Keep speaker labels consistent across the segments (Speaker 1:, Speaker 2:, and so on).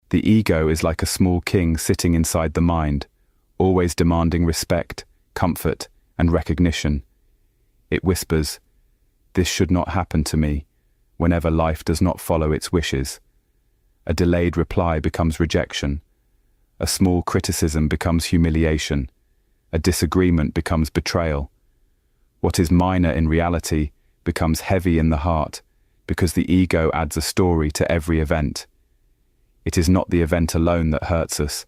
Speaker 1: The ego is like a small king sitting inside the mind, always demanding respect, comfort, and recognition. It whispers, "This should not happen to me," whenever life does not follow its wishes. A delayed reply becomes rejection. A small criticism becomes humiliation. A disagreement becomes betrayal. What is minor in reality becomes heavy in the heart because the ego adds a story to every event. It is not the event alone that hurts us,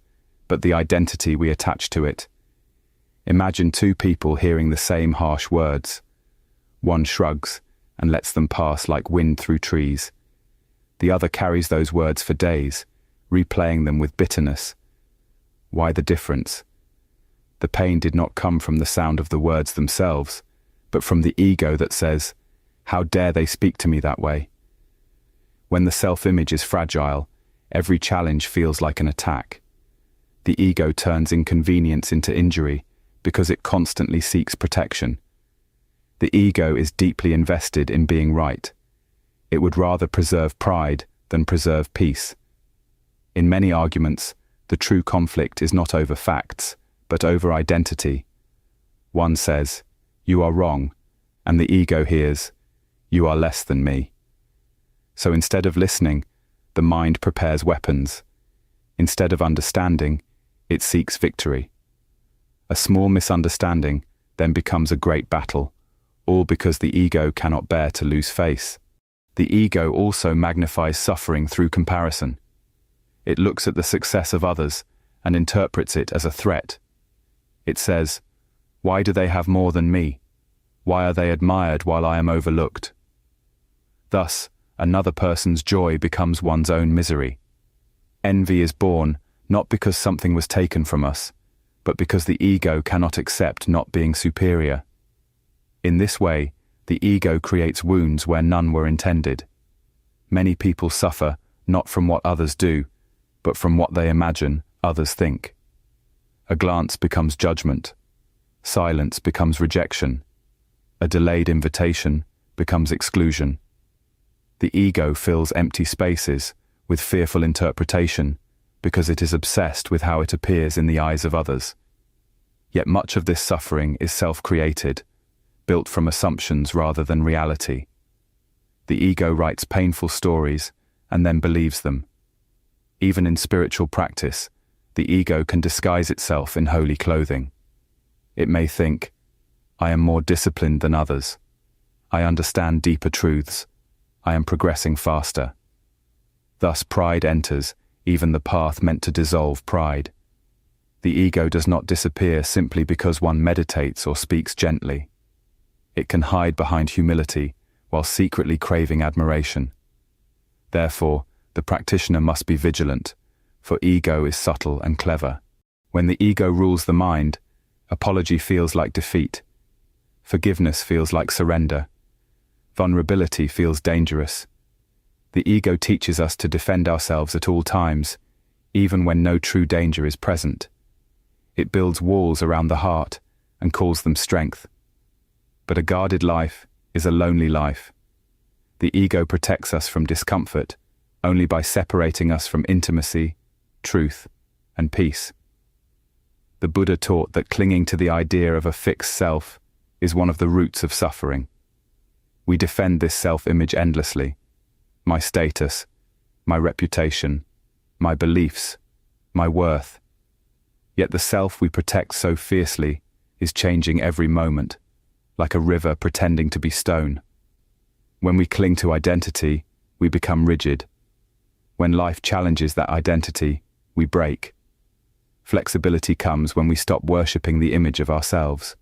Speaker 1: but the identity we attach to it. Imagine two people hearing the same harsh words. One shrugs and lets them pass like wind through trees. The other carries those words for days, replaying them with bitterness. Why the difference? The pain did not come from the sound of the words themselves, but from the ego that says, "How dare they speak to me that way?" When the self-image is fragile, every challenge feels like an attack. The ego turns inconvenience into injury because it constantly seeks protection. The ego is deeply invested in being right. It would rather preserve pride than preserve peace. In many arguments, the true conflict is not over facts, but over identity. One says, "You are wrong," and the ego hears, "You are less than me." So instead of listening, the mind prepares weapons. Instead of understanding, it seeks victory. A small misunderstanding then becomes a great battle, all because the ego cannot bear to lose face. The ego also magnifies suffering through comparison. It looks at the success of others and interprets it as a threat. It says, "Why do they have more than me? Why are they admired while I am overlooked?" Thus, another person's joy becomes one's own misery. Envy is born not because something was taken from us, but because the ego cannot accept not being superior. In this way, the ego creates wounds where none were intended. Many people suffer not from what others do, but from what they imagine others think. A glance becomes judgment. Silence becomes rejection. A delayed invitation becomes exclusion. The ego fills empty spaces with fearful interpretation because it is obsessed with how it appears in the eyes of others. Yet much of this suffering is self-created, built from assumptions rather than reality. The ego writes painful stories and then believes them. Even in spiritual practice, the ego can disguise itself in holy clothing. It may think, "I am more disciplined than others. I understand deeper truths. I am progressing faster." Thus pride enters even the path meant to dissolve pride. The ego does not disappear simply because one meditates or speaks gently. It can hide behind humility while secretly craving admiration. Therefore, the practitioner must be vigilant, for ego is subtle and clever. When the ego rules the mind, apology feels like defeat. Forgiveness feels like surrender. Vulnerability feels dangerous. The ego teaches us to defend ourselves at all times, even when no true danger is present. It builds walls around the heart and calls them strength. But a guarded life is a lonely life. The ego protects us from discomfort only by separating us from intimacy, truth, and peace. The Buddha taught that clinging to the idea of a fixed self is one of the roots of suffering. We defend this self-image endlessly. My status, my reputation, my beliefs, my worth. Yet the self we protect so fiercely is changing every moment, like a river pretending to be stone. When we cling to identity, we become rigid. When life challenges that identity, we break. Flexibility comes when we stop worshipping the image of ourselves.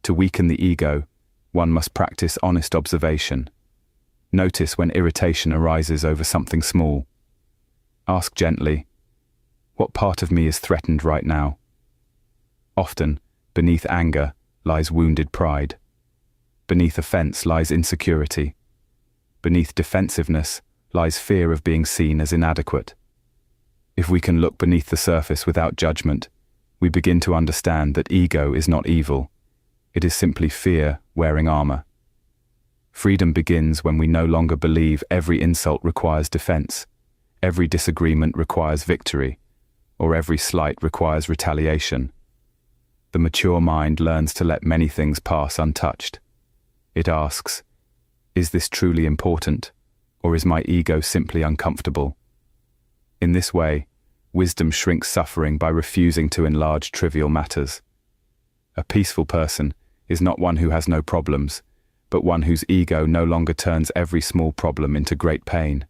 Speaker 1: To weaken the ego, one must practice honest observation. Notice when irritation arises over something small. Ask gently, "What part of me is threatened right now?" Often, beneath anger lies wounded pride. Beneath offense lies insecurity. Beneath defensiveness lies fear of being seen as inadequate. If we can look beneath the surface without judgment, we begin to understand that ego is not evil. It is simply fear wearing armor. Freedom begins when we no longer believe every insult requires defense, every disagreement requires victory, or every slight requires retaliation. The mature mind learns to let many things pass untouched. It asks, is this truly important, or is my ego simply uncomfortable? In this way, wisdom shrinks suffering by refusing to enlarge trivial matters. A peaceful person is not one who has no problems, but one whose ego no longer turns every small problem into great pain.